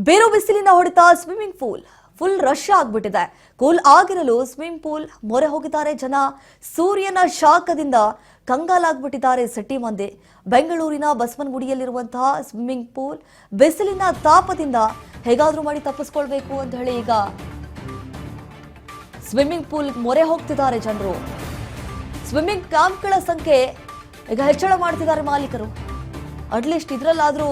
ಬೇರು ಬಿಸಿಲಿನ ಹೊಡೆತ ಸ್ವಿಮ್ಮಿಂಗ್ ಪೂಲ್ ಫುಲ್ ರಶ್ ಆಗಿಬಿಟ್ಟಿದೆ. ಕೂಲ್ ಆಗಿರಲು ಸ್ವಿಮ್ಮಿಂಗ್ ಪೂಲ್ ಮೊರೆ ಹೋಗಿದ್ದಾರೆ ಜನ. ಸೂರ್ಯನ ಶಾಖದಿಂದ ಕಂಗಾಲಾಗ್ಬಿಟ್ಟಿದ್ದಾರೆ ಸಿಟಿ ಮಂದಿ. ಬೆಂಗಳೂರಿನ ಬಸವನಗುಡಿಯಲ್ಲಿರುವಂತಹ ಸ್ವಿಮ್ಮಿಂಗ್ ಪೂಲ್ ಬಿಸಿಲಿನ ತಾಪದಿಂದ ಹೇಗಾದ್ರೂ ಮಾಡಿ ತಪ್ಪಿಸ್ಕೊಳ್ಬೇಕು ಅಂತ ಹೇಳಿ ಈಗ ಸ್ವಿಮ್ಮಿಂಗ್ ಪೂಲ್ ಮೊರೆ ಹೋಗ್ತಿದ್ದಾರೆ ಜನರು. ಸ್ವಿಮ್ಮಿಂಗ್ ಕ್ಯಾಂಪ್ಗಳ ಸಂಖ್ಯೆ ಈಗ ಹೆಚ್ಚಳ ಮಾಡ್ತಿದ್ದಾರೆ ಮಾಲೀಕರು. ಅಟ್ಲೀಸ್ಟ್ ಇದರಲ್ಲಾದ್ರೂ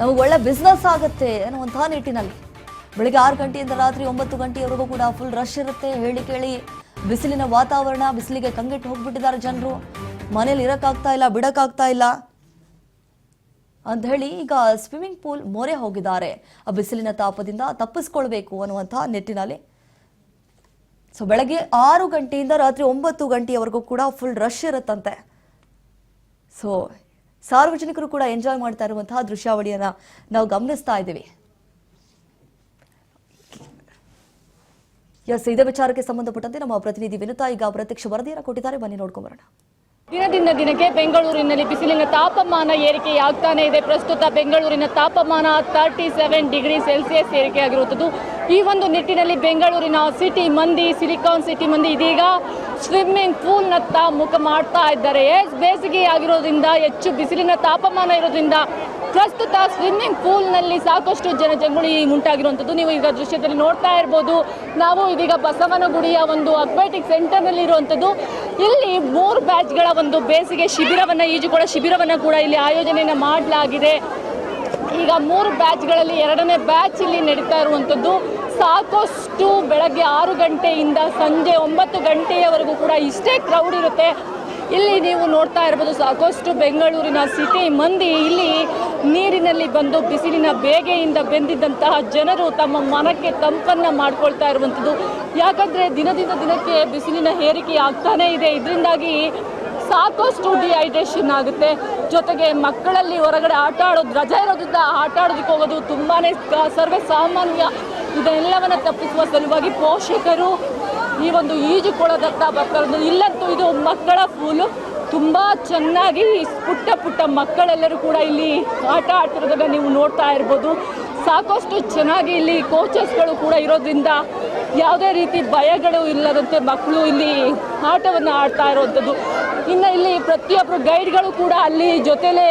ನಮಗೆ ಒಳ್ಳೆ ಬಿಸ್ನೆಸ್ ಆಗುತ್ತೆ ಅನ್ನುವಂತಹ ನಿಟ್ಟಿನಲ್ಲಿ ಬೆಳಿಗ್ಗೆ 6 ಗಂಟೆಯಿಂದ ರಾತ್ರಿ 9 ಗಂಟೆಯವರೆಗೂ ಕೂಡ ಫುಲ್ ರಶ್ ಇರುತ್ತೆ. ಹೇಳಿ ಕೇಳಿ ಬಿಸಿಲಿನ ವಾತಾವರಣ, ಬಿಸಿಲಿಗೆ ಕಂಗೆಟ್ಟು ಹೋಗ್ಬಿಟ್ಟಿದ್ದಾರೆ ಜನರು. ಮನೇಲಿ ಇರಕ್ಕಾಗ್ತಾ ಇಲ್ಲ, ಬಿಡಕ್ಕಾಗ್ತಾ ಇಲ್ಲ ಅಂತ ಹೇಳಿ ಈಗ ಸ್ವಿಮ್ಮಿಂಗ್ ಪೂಲ್ ಮೊರೆ ಹೋಗಿದ್ದಾರೆ. ಆ ಬಿಸಿಲಿನ ತಾಪದಿಂದ ತಪ್ಪಿಸ್ಕೊಳ್ಬೇಕು ಅನ್ನುವಂತಹ ನಿಟ್ಟಿನಲ್ಲಿ. ಸೊ ಬೆಳಗ್ಗೆ 6 ಗಂಟೆಯಿಂದ ರಾತ್ರಿ 9 ಗಂಟೆಯವರೆಗೂ ಕೂಡ ಫುಲ್ ರಶ್ ಇರುತ್ತಂತೆ. ಸೊ ಸಾರ್ವಜನಿಕರು ಕೂಡ ಎಂಜಾಯ್ ಮಾಡ್ತಾ ಇರುವಂತಹ ದೃಶ್ಯಾವಳಿಯನ್ನ ನಾವು ಗಮನಿಸ್ತಾ ಇದ್ದೀವಿ. ಇದೇ ವಿಚಾರಕ್ಕೆ ಸಂಬಂಧಪಟ್ಟಂತೆ ನಮ್ಮ ಪ್ರತಿನಿಧಿ ವಿನುತಾ ಈಗ ಪ್ರತ್ಯಕ್ಷ ವರದಿಯನ್ನು ಕೊಟ್ಟಿದ್ದಾರೆ. ಬನ್ನಿ ನೋಡ್ಕೊಂಡು ಬರೋಣ. ದಿನದಿಂದ ದಿನಕ್ಕೆ ಬೆಂಗಳೂರಿನಲ್ಲಿ ಬಿಸಿಲಿನ ತಾಪಮಾನ ಏರಿಕೆಯಾಗ್ತಾನೆ ಇದೆ. ಪ್ರಸ್ತುತ ಬೆಂಗಳೂರಿನ ತಾಪಮಾನ 37 ಡಿಗ್ರಿ ಸೆಲ್ಸಿಯಸ್ ಏರಿಕೆಯಾಗಿರುತ್ತದೆ. ಈ ಒಂದು ನಿಟ್ಟಿನಲ್ಲಿ ಬೆಂಗಳೂರಿನ ಸಿಟಿ ಮಂದಿ, ಸಿಲಿಕಾನ್ ಸಿಟಿ ಮಂದಿ ಇದೀಗ ಸ್ವಿಮ್ಮಿಂಗ್ ಪೂಲ್ನತ್ತ ಮುಖ ಮಾಡ್ತಾ ಇದ್ದಾರೆ. ಬೇಸಿಗೆ ಆಗಿರೋದ್ರಿಂದ, ಹೆಚ್ಚು ಬಿಸಿಲಿನ ತಾಪಮಾನ ಇರೋದ್ರಿಂದ ಪ್ರಸ್ತುತ ಸ್ವಿಮ್ಮಿಂಗ್ ಪೂಲ್ನಲ್ಲಿ ಸಾಕಷ್ಟು ಜನಜಂಗುಳಿ ಉಂಟಾಗಿರುವಂಥದ್ದು ನೀವು ಈಗ ದೃಶ್ಯದಲ್ಲಿ ನೋಡ್ತಾ ಇರ್ಬೋದು. ನಾವು ಇದೀಗ ಬಸವನಗುಡಿಯ ಒಂದು ಅಕ್ವಾಟಿಕ್ ಸೆಂಟರ್ನಲ್ಲಿ ಇರುವಂಥದ್ದು. ಇಲ್ಲಿ 3 ಬ್ಯಾಚ್ಗಳ ಒಂದು ಬೇಸಿಗೆ ಶಿಬಿರವನ್ನು, ಈಜುಕೊಳ ಶಿಬಿರವನ್ನು ಕೂಡ ಇಲ್ಲಿ ಆಯೋಜನೆಯನ್ನು ಮಾಡಲಾಗಿದೆ. ಈಗ 3 ಬ್ಯಾಚ್ಗಳಲ್ಲಿ 2ನೇ ಬ್ಯಾಚ್ ಇಲ್ಲಿ ನಡೀತಾ ಇರುವಂಥದ್ದು. ಸಾಕಷ್ಟು ಬೆಳಗ್ಗೆ 6 ಗಂಟೆಯಿಂದ ಸಂಜೆ 9 ಗಂಟೆಯವರೆಗೂ ಕೂಡ ಇಷ್ಟೇ ಕ್ರೌಡ್ ಇರುತ್ತೆ. ಇಲ್ಲಿ ನೀವು ನೋಡ್ತಾ ಇರ್ಬೋದು, ಸಾಕಷ್ಟು ಬೆಂಗಳೂರಿನ ಸಿಟಿ ಮಂದಿ ಇಲ್ಲಿ ನೀರಿನಲ್ಲಿ ಬಂದು ಬಿಸಿಲಿನ ಬೇಗೆಯಿಂದ ಬೆಂದಿದ್ದಂತಹ ಜನರು ತಮ್ಮ ಮನಕ್ಕೆ ತಂಪನ್ನು ಮಾಡ್ಕೊಳ್ತಾ ಇರುವಂಥದ್ದು. ಯಾಕಂದರೆ ದಿನದಿಂದ ದಿನಕ್ಕೆ ಬಿಸಿಲಿನ ಏರಿಕೆ ಆಗ್ತಾನೇ ಇದೆ. ಇದರಿಂದಾಗಿ ಸಾಕಷ್ಟು ಡಿಹೈಡ್ರೇಷನ್ ಆಗುತ್ತೆ. ಜೊತೆಗೆ ಮಕ್ಕಳಲ್ಲಿ ಹೊರಗಡೆ ಆಟ ಆಡೋದು, ರಜೆ ಇರೋದ್ರಿಂದ ಆಟ ಆಡೋದಕ್ಕೆ ಹೋಗೋದು ತುಂಬಾ ಸರ್ವೇ ಸಾಮಾನ್ಯ. ಇದೆಲ್ಲವನ್ನು ತಪ್ಪಿಸುವ ಸಲುವಾಗಿ ಪೋಷಕರು ಈ ಒಂದು ಈಜುಕೊಳದತ್ತ ಬರ್ತಾರೆ. ಇಲ್ಲಂತೂ ಇದು ಮಕ್ಕಳ ಪೂಲು, ತುಂಬ ಚೆನ್ನಾಗಿ ಪುಟ್ಟ ಪುಟ್ಟ ಮಕ್ಕಳೆಲ್ಲರೂ ಕೂಡ ಇಲ್ಲಿ ಆಟ ಆಡ್ತಿರೋದನ್ನು ನೀವು ನೋಡ್ತಾ ಇರ್ಬೋದು. ಸಾಕಷ್ಟು ಚೆನ್ನಾಗಿ ಇಲ್ಲಿ ಕೋಚಸ್ಗಳು ಕೂಡ ಇರೋದ್ರಿಂದ ಯಾವುದೇ ರೀತಿ ಭಯಗಳು ಇಲ್ಲದಂತೆ ಮಕ್ಕಳು ಇಲ್ಲಿ ಆಟವನ್ನು ಆಡ್ತಾ ಇರುವಂಥದ್ದು. ಇನ್ನು ಇಲ್ಲಿ ಪ್ರತಿಯೊಬ್ಬರು ಗೈಡ್ಗಳು ಕೂಡ ಅಲ್ಲಿ ಜೊತೆಲೇ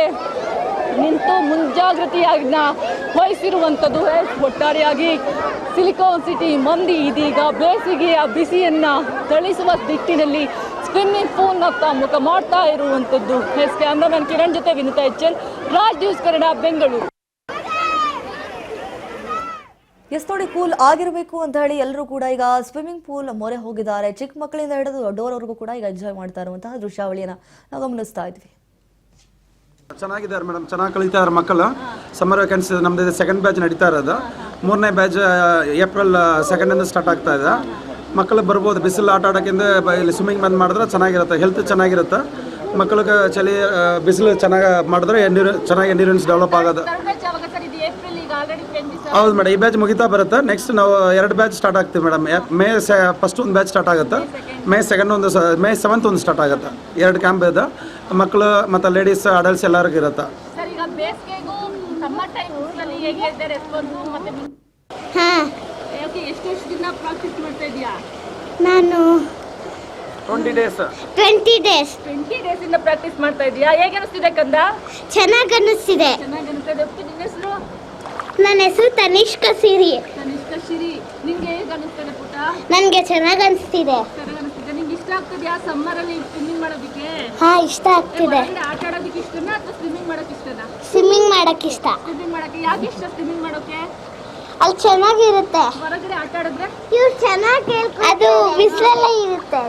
ನಿಂತು ಮುಂಜಾಗ್ರತೆಯನ್ನ ವಹಿಸಿರುವಂಥದ್ದು. ಒಟ್ಟಾರೆಯಾಗಿ ಸಿಲಿಕಾನ್ ಸಿಟಿ ಮಂದಿ ಇದೀಗ ಬೇಸಿಗೆಯ ಬಿಸಿಯನ್ನು ತಣಿಸುವ ನಿಟ್ಟಿನಲ್ಲಿ ಸ್ವಿಮ್ಮಿಂಗ್ ಪೂಲ್ನತ್ತ ಮುಖ ಮಾಡ್ತಾ ಇರುವಂಥದ್ದು. ಕ್ಯಾಮ್ರಾಮನ್ ಕಿರಣ್ ಜೊತೆ ವಿನುತಾ HN, ರಾಜ್ ನ್ಯೂಸ್ ಕನ್ನಡ, ಬೆಂಗಳೂರು. ನೋಡಿ, ಕೂಲ್ ಆಗಿರಬೇಕು ಅಂತ ಹೇಳಿ ಎಲ್ಲರೂ ಕೂಡ ಈಗ ಸ್ವಿಮ್ಮಿಂಗ್ ಪೂಲ್ ಮೊರೆ ಹೋಗಿದ್ದಾರೆ. ಚಿಕ್ಕ ಮಕ್ಕಳಿಂದ ಹಿಡಿದು ದೊಡ್ಡವರವರೆಗೂ ಕೂಡ ಈಗ ಎಂಜಾಯ್ ಮಾಡ್ತಾ ಇರುವಂತಹ ದೃಶ್ಯಾವಳಿಯನ್ನು ನಾವು ಗಮನಿಸ್ತಾ ಇದ್ವಿ. ಚೆನ್ನಾಗಿದ್ದಾರೆ ಮೇಡಮ್, ಚೆನ್ನಾಗಿ ಕಳೀತಾರೆ ಮಕ್ಕಳು. ಸಮ್ಮರ್ ವೇಕೆನ್ಸಿ ನಮ್ಮದು 2nd ಬ್ಯಾಚ್ ನಡೀತಾ ಇರೋದು. 3ನೇ ಬ್ಯಾಚ್ ಏಪ್ರಿಲ್ 2 ಸ್ಟಾರ್ಟ್ ಆಗ್ತಾ ಇದೆ. ಮಕ್ಕಳು ಬರ್ಬೋದು, ಬಿಸಿಲು ಆಟ ಆಡೋಕ್ಕಿಂತ ಇಲ್ಲಿ ಸ್ವಿಮ್ಮಿಂಗ್ ಬಂದ್ ಮಾಡಿದ್ರೆ ಚೆನ್ನಾಗಿರುತ್ತೆ, ಹೆಲ್ತ್ ಚೆನ್ನಾಗಿರುತ್ತೆ. ಮಕ್ಕಳಿಗೆ ಚಳಿ ಬಿಸಿಲು ಚೆನ್ನಾಗಿ ಮಾಡಿದ್ರೆ ಚೆನ್ನಾಗಿ ಎಂಡ್ಯೂರೆನ್ಸ್ ಡೆವಲಪ್ ಆಗೋದು. ಹೌದು ಮೇಡಮ್, ಈ ಬ್ಯಾಚ್ ಮುಗಿತಾ ಬರುತ್ತೆ. ನೆಕ್ಸ್ಟ್ ನಾವು 2 ಬ್ಯಾಚ್ ಸ್ಟಾರ್ಟ್ ಆಗ್ತೀವಿ ಮೇಡಮ್. ಮೇ ಫಸ್ಟ್ ಒಂದು ಬ್ಯಾಚ್ ಸ್ಟಾರ್ಟ್ ಆಗುತ್ತೆ, ಮೇ 7th ಒಂದು ಸ್ಟಾರ್ಟ್ ಆಗುತ್ತೆ. 2 ಕ್ಯಾಂಪ್ ಇದೆ. ಮಕ್ಕಳು ಮತ್ತು ಲೇಡೀಸ್, ಅಡಲ್ಟ್ಸ್ ಎಲ್ಲರಿಗೂ ಇರುತ್ತೆ. ನಾನು 20 ಡೇಸ್ ಇಂದ ಪ್ರಾಕ್ಟೀಸ್ ಮಾಡ್ತಾ ಇದೀಯಾ? ಹೇಗೆ ಅನಿಸ್ತಿದೆ ಕಂದ? ಚೆನ್ನಾಗಿ ಅನ್ನಿಸ್ತಿದೆ. ನನ್ನ ಹೆಸರು ತನಿಷ್ಕಾ ಸಿರಿ. ನಿಂಗೆ ಹೇಗೆ ಅನಿಸ್ತದೆ ಪುಟ್ಟ? ನನಗೆ ಚೆನ್ನಾಗಿ ಅನಿಸ್ತಿದೆ. ನಿಂಗೆ ಇಷ್ಟ ಆಗ್ತದೆಯಾ ಸಮ್ಮರ್ ಅಲ್ಲಿ ಸ್ವಿಮ್ಮಿಂಗ್ ಮಾಡೋದಕ್ಕೆ? ಹಾ, ಇಷ್ಟ ಆಗ್ತಿದೆ. ಆಟ ಆಡೋದಕ್ಕೆ ಇಷ್ಟನಾ ಅಥವಾ ಸ್ವಿಮ್ಮಿಂಗ್ ಮಾಡೋಕೆ ಇಷ್ಟನಾ? ಸ್ವಿಮ್ಮಿಂಗ್ ಮಾಡಕ್ಕೆ ಇಷ್ಟ. ಸ್ವಿಮ್ಮಿಂಗ್ ಮಾಡೋಕೆ ಯಾಕೆ ಇಷ್ಟ? ಸ್ವಿಮ್ಮಿಂಗ್ ಮಾಡೋಕೆ ಅಲ್ಲಿ ಚೆನ್ನಾಗಿರುತ್ತೆ. ಹೊರಗಡೆ ಆಟ ಆಡಿದ್ರೆ ಇವ್ರು ಚೆನ್ನಾಗಿ ಅದು ಬಿಸಿಲಲ್ಲೇ ಇರುತ್ತೆ.